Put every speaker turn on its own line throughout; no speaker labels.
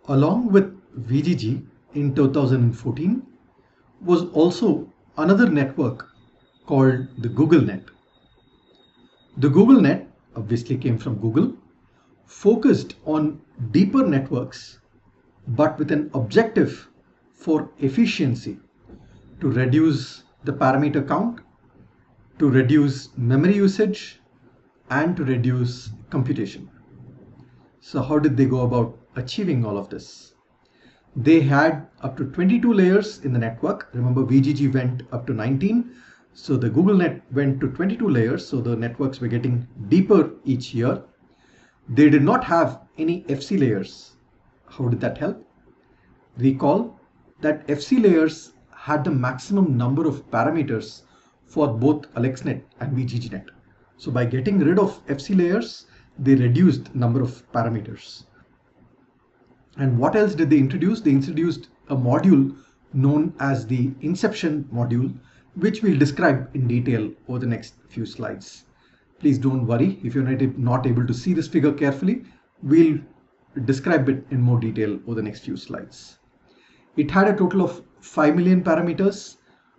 Along with VGG in 2014 was also another network called the Google Net. The Google Net obviously came from Google, focused on deeper networks, but with an objective for efficiency to reduce the parameter count, to reduce memory usage, and to reduce computation. So how did they go about achieving all of this? They had up to 22 layers in the network. Remember, VGG went up to 19. So the Google Net went to 22 layers. So the networks were getting deeper each year. They did not have any FC layers. How did that help? Recall that FC layers had the maximum number of parameters for both AlexNet and VGGNet. So by getting rid of FC layers, they reduced number of parameters. And what else did they introduce? They introduced a module known as the inception module, which we'll describe in detail over the next few slides. Please don't worry if you're not able to see this figure carefully. We'll describe it in more detail over the next few slides. It had a total of 5 million parameters,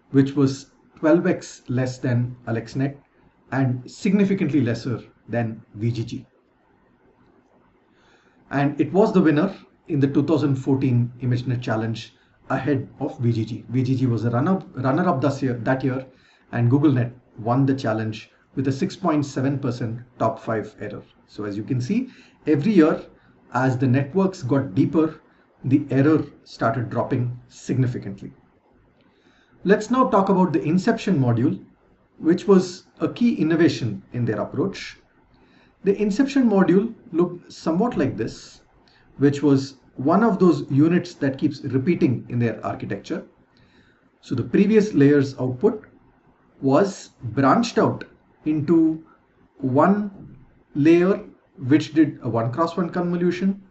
which was 12x less than AlexNet and significantly lesser than VGG. And it was the winner in the 2014 ImageNet Challenge ahead of VGG. VGG was a runner-up that year, and GoogleNet won the challenge with a 6.7% top 5 error. So as you can see, every year as the networks got deeper, the error started dropping significantly. Let's now talk about the inception module, which was a key innovation in their approach. The inception module looked somewhat like this, which was one of those units that keeps repeating in their architecture. So the previous layer's output was branched out into one layer which did a 1x1 convolution.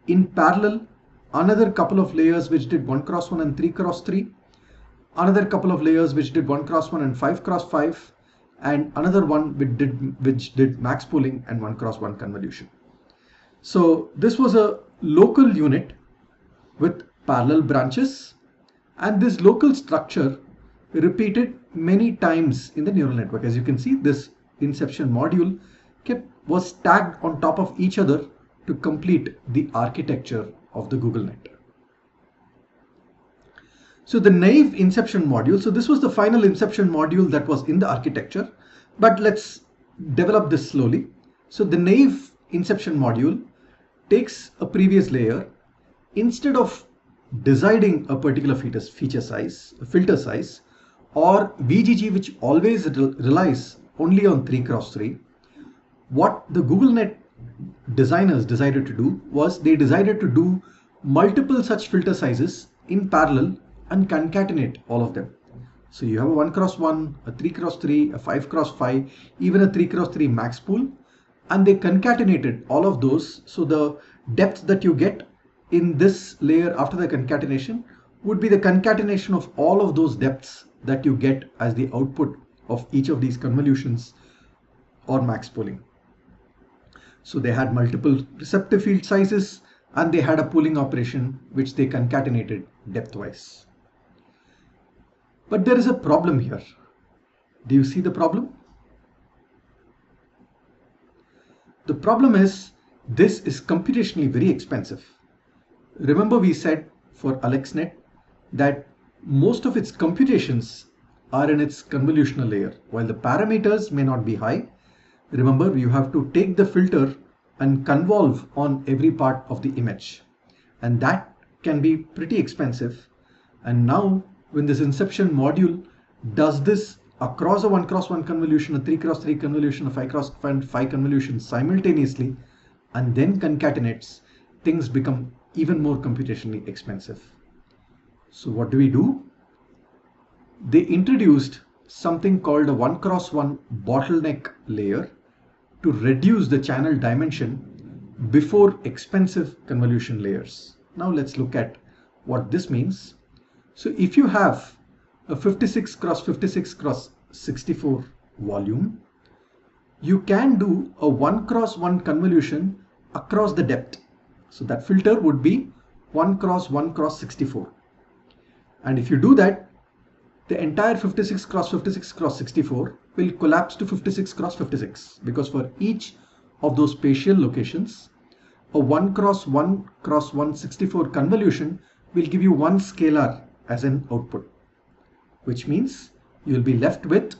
In parallel, another couple of layers which did 1x1 and 3x3, another couple of layers which did 1x1 and 5x5, and another one which did max pooling and 1x1 convolution. So this was a local unit with parallel branches, and this local structure repeated many times in the neural network. As you can see, this inception module was tagged on top of each other to complete the architecture of the Google Net. So the naive inception module, so this was the final inception module that was in the architecture, but let's develop this slowly. So the naive inception module takes a previous layer. Instead of deciding a particular filter size, or VGG, which always relies only on 3x3, what the Google Net designers decided to do was they decided to do multiple such filter sizes in parallel and concatenate all of them. So you have a 1x1, a 3x3, a 5x5, even a 3x3 max pool, and they concatenated all of those. So the depth that you get in this layer after the concatenation would be the concatenation of all of those depths that you get as the output of each of these convolutions or max pooling. So they had multiple receptive field sizes, and they had a pooling operation which they concatenated depth-wise. But there is a problem here. Do you see the problem? The problem is this is computationally very expensive. Remember, we said for AlexNet that most of its computations are in its convolutional layer, while the parameters may not be high. Remember, you have to take the filter and convolve on every part of the image, and that can be pretty expensive. And now when this inception module does this across a 1x1 convolution, a 3x3 convolution, a 5x5 convolution simultaneously, and then concatenates, things become even more computationally expensive. So what do? They introduced something called a 1x1 bottleneck layer to reduce the channel dimension before expensive convolution layers. Now let's look at what this means. So if you have a 56 x 56 x 64 volume, you can do a 1x1 convolution across the depth. So that filter would be 1 cross 1 cross 64. And if you do that, the entire 56 cross 56 cross 64 will collapse to 56 cross 56, because for each of those spatial locations, a 1 cross 1 cross 164 convolution will give you one scalar as an output, which means you'll be left with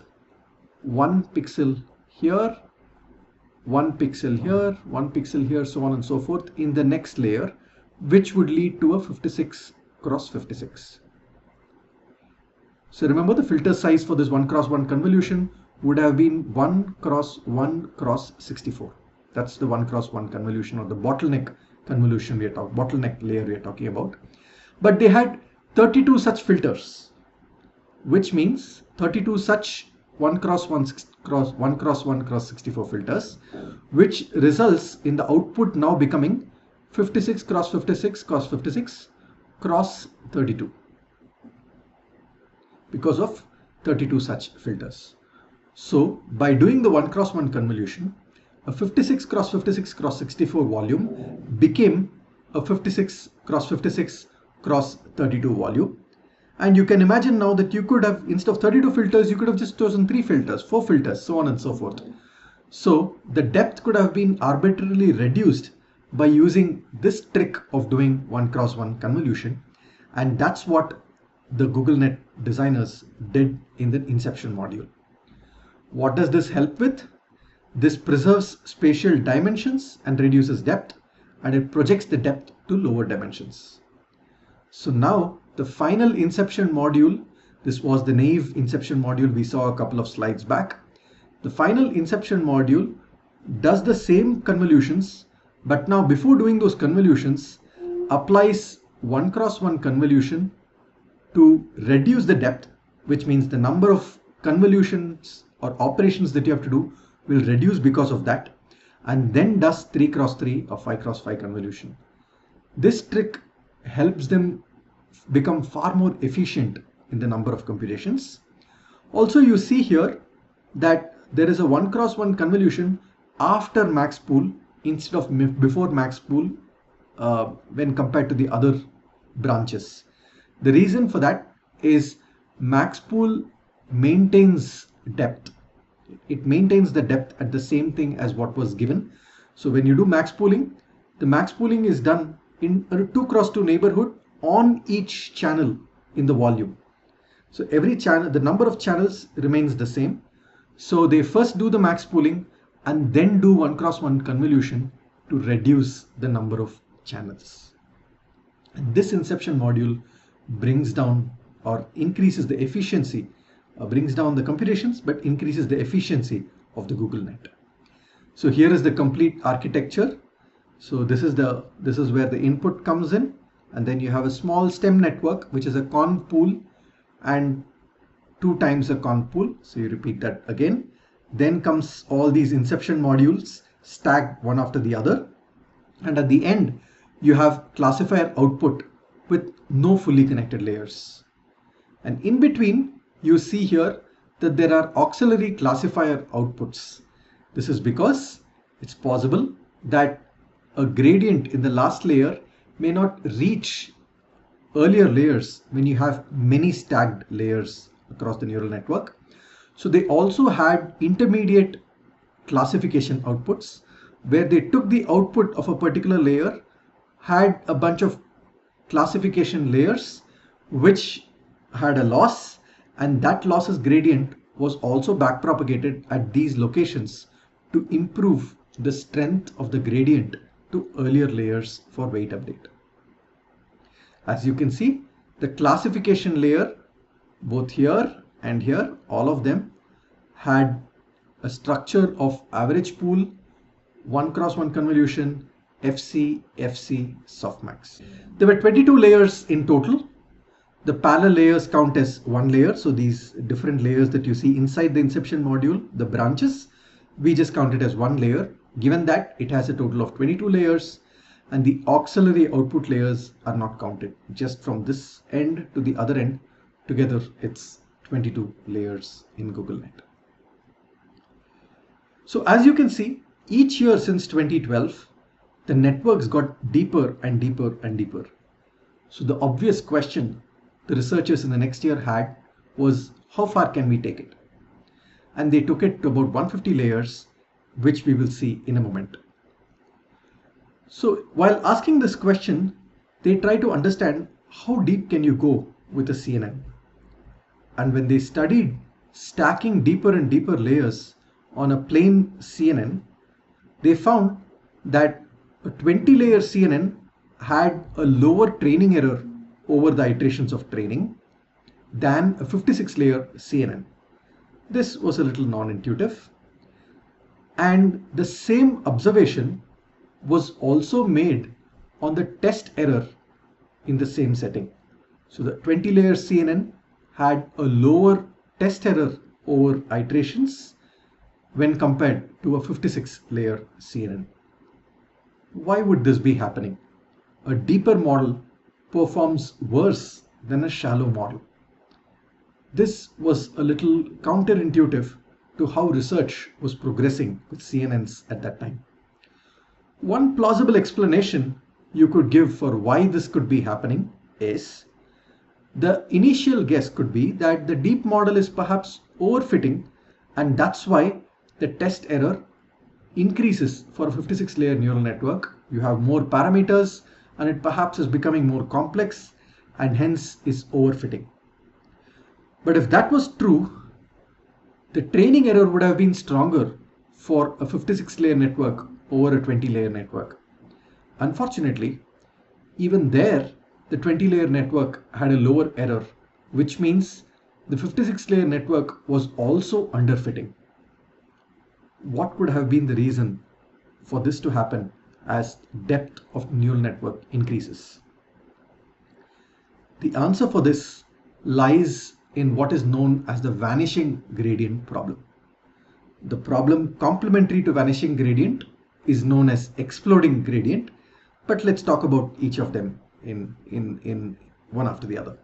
1 pixel here, 1 pixel here, 1 pixel here, so on and so forth in the next layer, which would lead to a 56 cross 56. So remember, the filter size for this 1 cross 1 convolution would have been 1 cross 1 cross 64. That's the 1 cross 1 convolution, or the bottleneck convolution bottleneck layer we are talking about. But they had 32 such filters, which means 32 such 1 cross 1 cross 1 cross 1 cross 64 filters, which results in the output now becoming 56 cross 56 cross 56 cross 32, because of 32 such filters. So by doing the 1 cross 1 convolution, a 56 cross 56 cross 64 volume became a 56 cross 56 cross 32 volume. And you can imagine now that you could have, instead of 32 filters, you could have just chosen 3 filters, 4 filters, so on and so forth. So the depth could have been arbitrarily reduced by using this trick of doing 1 cross 1 convolution. And that's what the GoogleNet designers did in the inception module. What does this help with? This preserves spatial dimensions and reduces depth, and it projects the depth to lower dimensions. So now the final inception module, this was the naive inception module we saw a couple of slides back. The final inception module does the same convolutions, but now before doing those convolutions, applies 1 cross 1 convolution to reduce the depth, which means the number of convolutions or operations that you have to do will reduce because of that, and then does 3 cross 3 or 5 cross 5 convolution. This trick helps them become far more efficient in the number of computations. Also, you see here that there is a 1 cross 1 convolution after max pool instead of before max pool when compared to the other branches. The reason for that is max pool maintains depth. It maintains the depth at the same thing as what was given. So when you do max pooling, the max pooling is done in a 2 cross 2 neighborhood on each channel in the volume. So every channel, the number of channels remains the same. So they first do the max pooling and then do 1 cross 1 convolution to reduce the number of channels. And this inception module brings down or increases the efficiency, brings down the computations, but increases the efficiency of the GoogleNet. So here is the complete architecture. So this is where the input comes in, and then you have a small stem network, which is a conv pool and 2 times a conv pool. So you repeat that again. Then comes all these inception modules stacked one after the other. And at the end, you have classifier output with no fully connected layers. And in between, you see here that there are auxiliary classifier outputs. This is because it's possible that a gradient in the last layer may not reach earlier layers when you have many stacked layers across the neural network. So they also had intermediate classification outputs where they took the output of a particular layer, had a bunch of classification layers which had a loss, and that losses gradient was also backpropagated at these locations to improve the strength of the gradient to earlier layers for weight update. As you can see, the classification layer, both here and here, all of them had a structure of average pool, 1 cross 1 convolution, FC, FC, softmax. There were 22 layers in total. The parallel layers count as 1 layer. So these different layers that you see inside the inception module, the branches, we just count it as 1 layer, given that it has a total of 22 layers, and the auxiliary output layers are not counted. Just from this end to the other end, together it's 22 layers in GoogleNet. So as you can see, each year since 2012, the networks got deeper and deeper and deeper. So the obvious question the researchers in the next year had was, how far can we take it? And they took it to about 150 layers, which we will see in a moment. So while asking this question, they try to understand how deep can you go with a CNN. And when they studied stacking deeper and deeper layers on a plain CNN, they found that a 20-layer CNN had a lower training error over the iterations of training than a 56-layer CNN. This was a little non-intuitive. And the same observation was also made on the test error in the same setting. So the 20-layer CNN had a lower test error over iterations when compared to a 56-layer CNN. Why would this be happening? A deeper model performs worse than a shallow model. This was a little counterintuitive to how research was progressing with CNNs at that time. One plausible explanation you could give for why this could be happening is the initial guess could be that the deep model is perhaps overfitting, and that's why the test error increases for a 56-layer neural network. You have more parameters and it perhaps is becoming more complex and hence is overfitting. But if that was true, the training error would have been stronger for a 56-layer network over a 20-layer network. Unfortunately, even there, the 20-layer network had a lower error, which means the 56-layer network was also underfitting. What could have been the reason for this to happen as depth of neural network increases? The answer for this lies in what is known as the vanishing gradient problem. The problem complementary to vanishing gradient is known as exploding gradient, but let's talk about each of them in one after the other.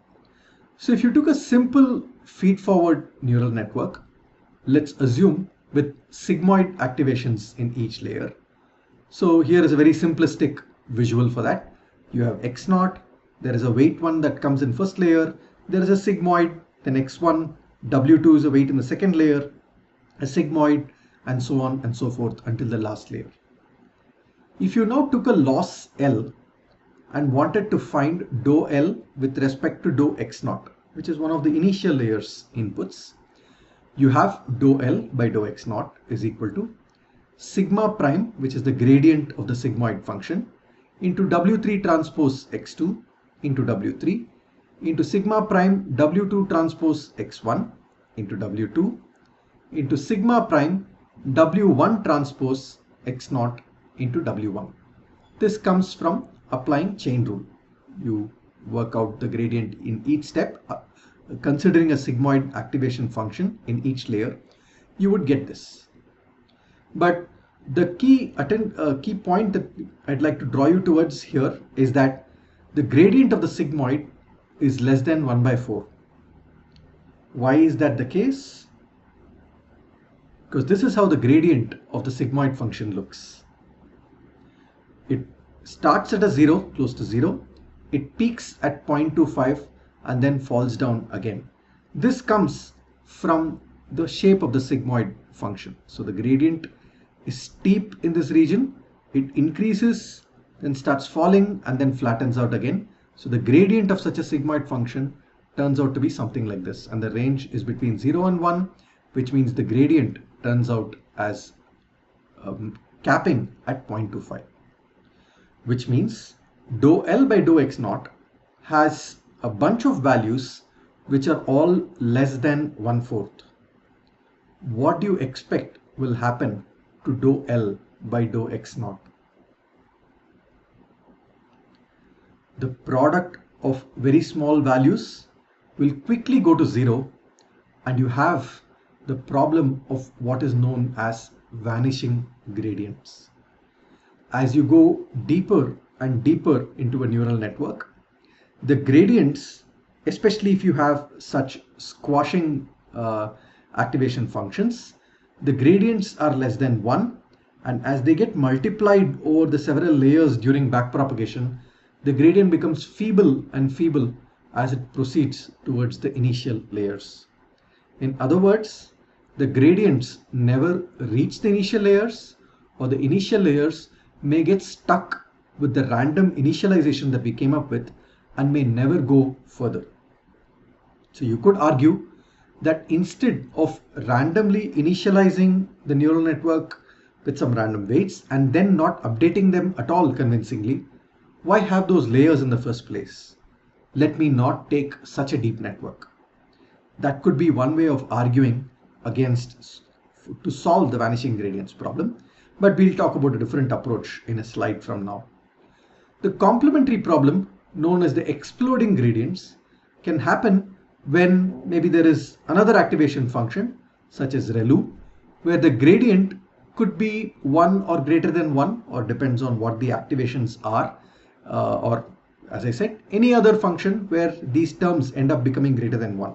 So if you took a simple feed-forward neural network, let's assume with sigmoid activations in each layer. So here is a very simplistic visual for that. You have x0, there is a weight 1 that comes in first layer, there is a sigmoid, then x1, w2 is a weight in the second layer, a sigmoid, and so on and so forth until the last layer. If you now took a loss L and wanted to find dou L with respect to dou x0, which is one of the initial layers inputs, you have dou L by dou x0 is equal to sigma prime, which is the gradient of the sigmoid function, into w3 transpose x2 into w3 into sigma prime w2 transpose x1 into w2 into sigma prime w1 transpose x0 into w1. This comes from applying chain rule. You work out the gradient in each step, considering a sigmoid activation function in each layer, you would get this. But the key point that I'd like to draw you towards here is that the gradient of the sigmoid is less than 1 by 4. Why is that the case? Because this is how the gradient of the sigmoid function looks. It starts at a 0, close to 0. It peaks at 0.25 and then falls down again. This comes from the shape of the sigmoid function. So the gradient is steep in this region. It increases, then starts falling and then flattens out again. So the gradient of such a sigmoid function turns out to be something like this. And the range is between 0 and 1, which means the gradient turns out as capping at 0.25. Which means dou L by dou x0 has a bunch of values which are all less than 1/4. What do you expect will happen to dou L by dou x0? The product of very small values will quickly go to 0, and you have the problem of what is known as vanishing gradients. As you go deeper and deeper into a neural network, the gradients, especially if you have such squashing activation functions, the gradients are less than 1, and as they get multiplied over the several layers during backpropagation, the gradient becomes feeble and feeble as it proceeds towards the initial layers. In other words, the gradients never reach the initial layers, or the initial layers may get stuck with the random initialization that we came up with and may never go further. So you could argue that instead of randomly initializing the neural network with some random weights and then not updating them at all convincingly, why have those layers in the first place? Let me not take such a deep network. That could be one way of arguing against to solve the vanishing gradients problem, but we'll talk about a different approach in a slide from now. The complementary problem, known as the exploding gradients, can happen when maybe there is another activation function such as ReLU, where the gradient could be 1 or greater than 1, or depends on what the activations are, or as I said, any other function where these terms end up becoming greater than 1.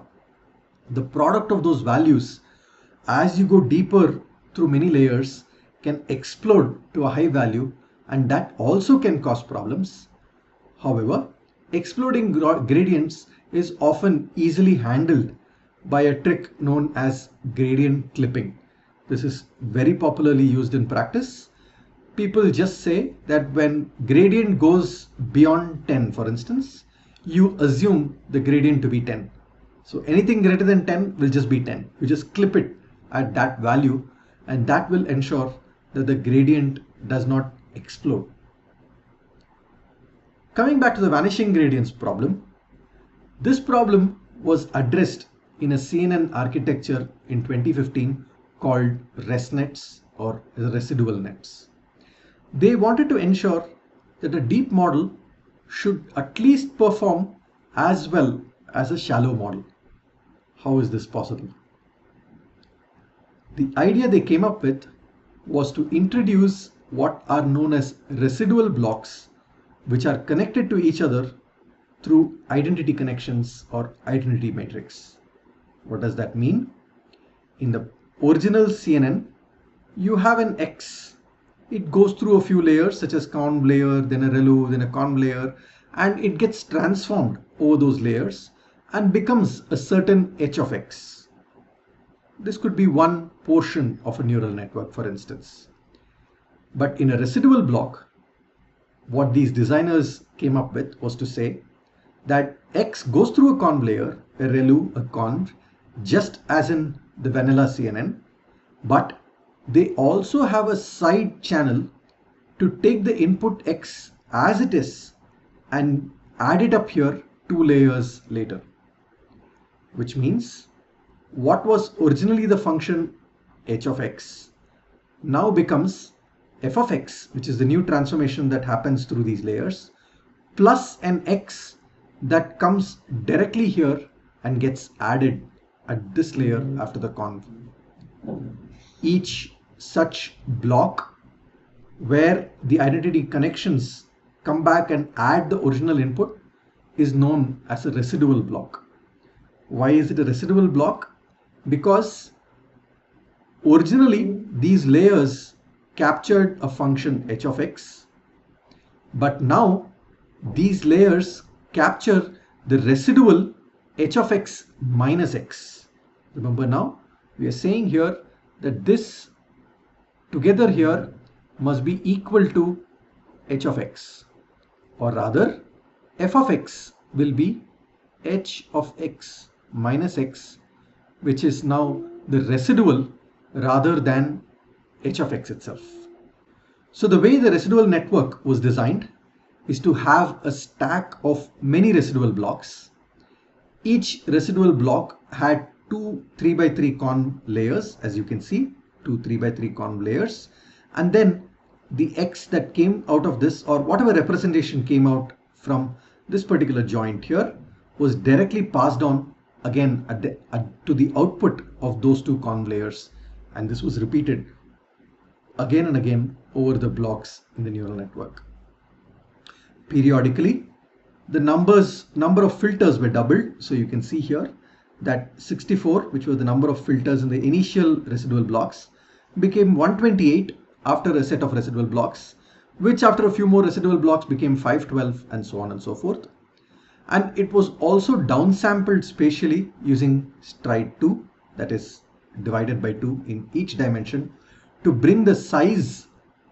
The product of those values, as you go deeper through many layers, can explode to a high value, and that also can cause problems. However, exploding gradients is often easily handled by a trick known as gradient clipping. This is very popularly used in practice. People just say that when gradient goes beyond 10, for instance, you assume the gradient to be 10. So anything greater than 10 will just be 10. You just clip it at that value, and that will ensure that the gradient does not explode. Coming back to the vanishing gradients problem, this problem was addressed in a CNN architecture in 2015 called ResNets, or residual nets. They wanted to ensure that a deep model should at least perform as well as a shallow model. How is this possible? The idea they came up with was to introduce what are known as residual blocks, which are connected to each other through identity connections or identity matrix. What does that mean? In the original CNN, you have an X. It goes through a few layers such as conv layer, then a ReLU, then a conv layer, and it gets transformed over those layers and becomes a certain H of X. This could be one portion of a neural network, for instance. But in a residual block, what these designers came up with was to say that X goes through a conv layer, a ReLU, a conv, just as in the vanilla CNN, but they also have a side channel to take the input X as it is and add it up here 2 layers later. Which means what was originally the function H of X now becomes F of X, which is the new transformation that happens through these layers, plus an X that comes directly here and gets added at this layer after the conv. Each such block where the identity connections come back and add the original input is known as a residual block. Why is it a residual block? Because originally these layers captured a function H of X, but now these layers capture the residual H of X minus X. Remember, now we are saying here that this together here must be equal to H of X, or rather F of X will be H of X minus X, which is now the residual rather than H of X itself. So the way the residual network was designed is to have a stack of many residual blocks. Each residual block had 2 3x3 conv layers, as you can see, 2 3x3 conv layers, and then the X that came out of this, or whatever representation came out from this particular joint here, was directly passed on again to the output of those 2 conv layers, and this was repeated again and again over the blocks in the neural network. Periodically, the number of filters were doubled. So you can see here that 64, which was the number of filters in the initial residual blocks, became 128 after a set of residual blocks, which after a few more residual blocks became 512 and so on and so forth. And it was also downsampled spatially using stride 2, that is divided by 2 in each dimension, to bring the size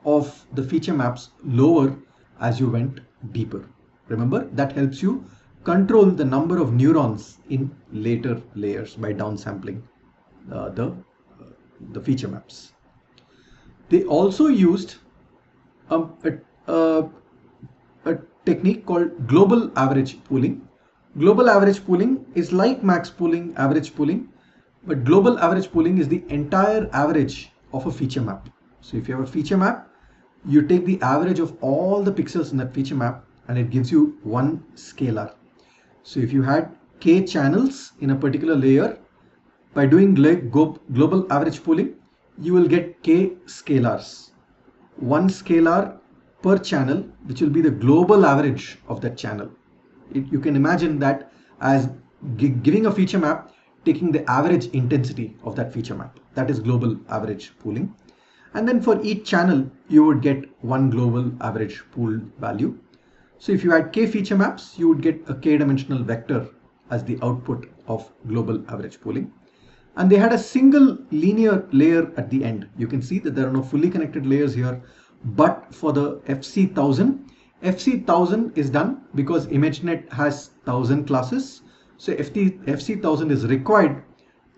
of the feature maps lower as you went deeper. Remember, that helps you control the number of neurons in later layers by downsampling the feature maps. They also used a technique called global average pooling. Global average pooling is like max pooling, average pooling, but global average pooling is the entire average of a feature map. So if you have a feature map, you take the average of all the pixels in that feature map and it gives you one scalar. So if you had k channels in a particular layer, by doing global average pooling, you will get k scalars. One scalar per channel, which will be the global average of that channel. You can imagine that as giving a feature map, taking the average intensity of that feature map. That is global average pooling. And then for each channel, you would get one global average pooled value. So if you had k feature maps, you would get a k-dimensional vector as the output of global average pooling. And they had a single linear layer at the end. You can see that there are no fully connected layers here, but for the FC1000, FC1000 is done because ImageNet has 1000 classes. So FC1000 is required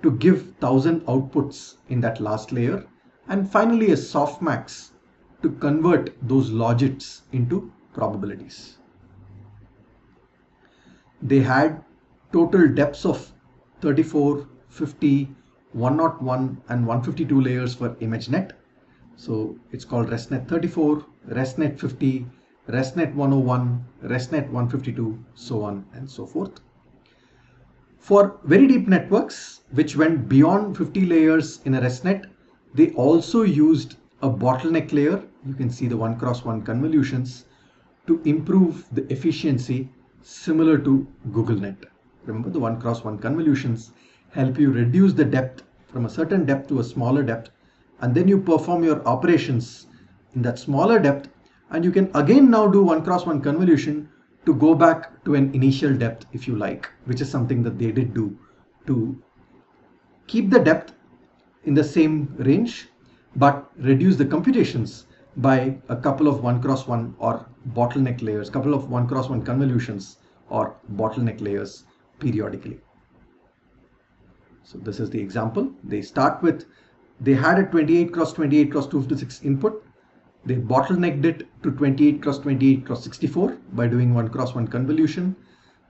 to give 1000 outputs in that last layer. And finally a softmax to convert those logits into probabilities. They had total depths of 34, 50, 101 and 152 layers for ImageNet. So it's called ResNet 34, ResNet 50, ResNet 101, ResNet 152, so on and so forth. For very deep networks, which went beyond 50 layers in a ResNet, they also used a bottleneck layer. You can see the 1x1 convolutions to improve the efficiency, similar to GoogleNet. Remember, the 1x1 convolutions help you reduce the depth from a certain depth to a smaller depth, and then you perform your operations in that smaller depth, and you can again now do 1x1 convolution to go back to an initial depth if you like, which is something that they did do to keep the depth in the same range, but reduce the computations by a couple of 1x1 or bottleneck layers, couple of 1x1 convolutions or bottleneck layers periodically. So this is the example. They had a 28x28x256 input. They bottlenecked it to 28x28x64 by doing 1x1 convolution,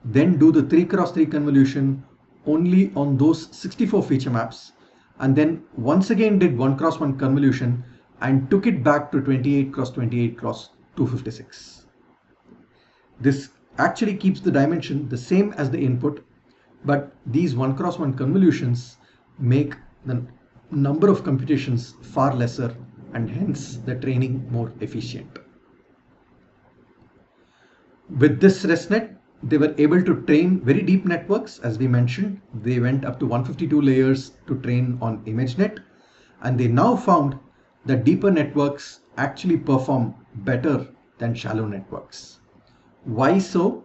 then do the 3x3 convolution only on those 64 feature maps, and then once again did 1x1 convolution and took it back to 28x28x256. This actually keeps the dimension the same as the input, but these 1x1 convolutions make the number of computations far lesser and hence the training more efficient. With this ResNet, they were able to train very deep networks. As we mentioned, they went up to 152 layers to train on ImageNet, and they now found that deeper networks actually perform better than shallow networks. Why so?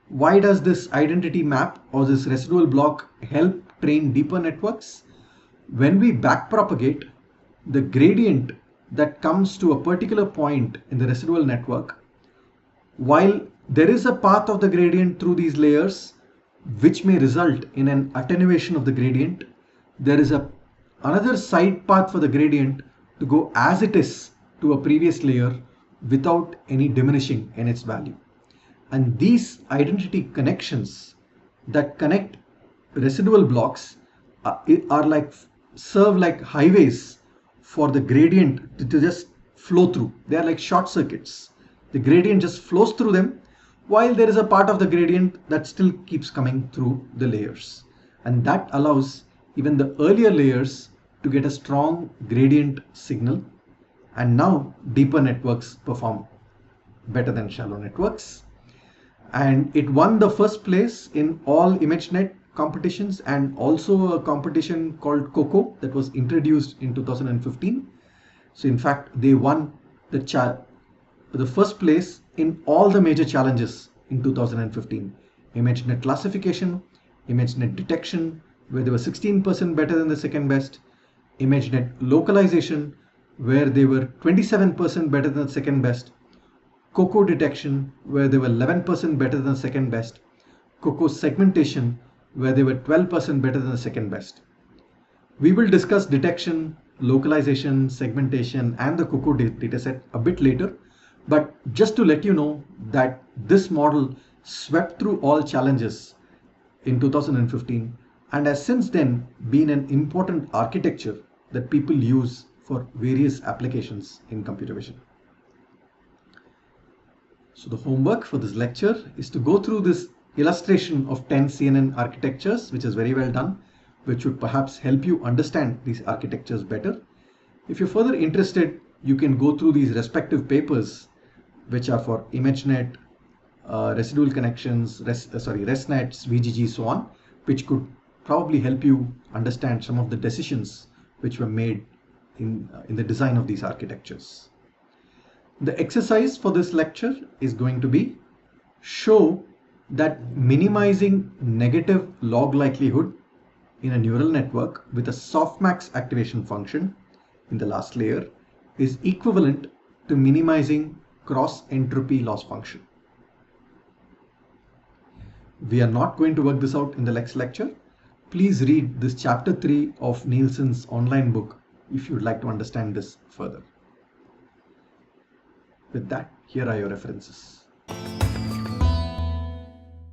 Why does this identity map or this residual block help train deeper networks? When we backpropagate, the gradient that comes to a particular point in the residual network, while there is a path of the gradient through these layers which may result in an attenuation of the gradient, there is another side path for the gradient to go as it is to a previous layer without any diminishing in its value. And these identity connections that connect residual blocks serve like highways for the gradient to just flow through. They are like short circuits. The gradient just flows through them, while there is a part of the gradient that still keeps coming through the layers. And that allows even the earlier layers to get a strong gradient signal. And now deeper networks perform better than shallow networks. And it won the first place in all ImageNet competitions and also a competition called COCO that was introduced in 2015. So in fact, they won the the first place in all the major challenges in 2015. ImageNet classification, ImageNet detection, where they were 16% better than the second best. ImageNet localization, where they were 27% better than the second best. COCO detection, where they were 11% better than the second best. COCO segmentation, where they were 12% better than the second best. We will discuss detection, localization, segmentation, and the COCO dataset a bit later. But just to let you know that this model swept through all challenges in 2015 and has since then been an important architecture that people use for various applications in computer vision. So the homework for this lecture is to go through this illustration of 10 CNN architectures, which is very well done, which would perhaps help you understand these architectures better. If you're further interested, you can go through these respective papers, which are for ImageNet, residual connections, ResNets, VGG, so on, which could probably help you understand some of the decisions which were made in the design of these architectures. The exercise for this lecture is going to be show that minimizing negative log likelihood in a neural network with a softmax activation function in the last layer is equivalent to minimizing cross entropy loss function. We are not going to work this out in the next lecture. Please read this chapter 3 of Nielsen's online book if you would like to understand this further. With that, here are your references.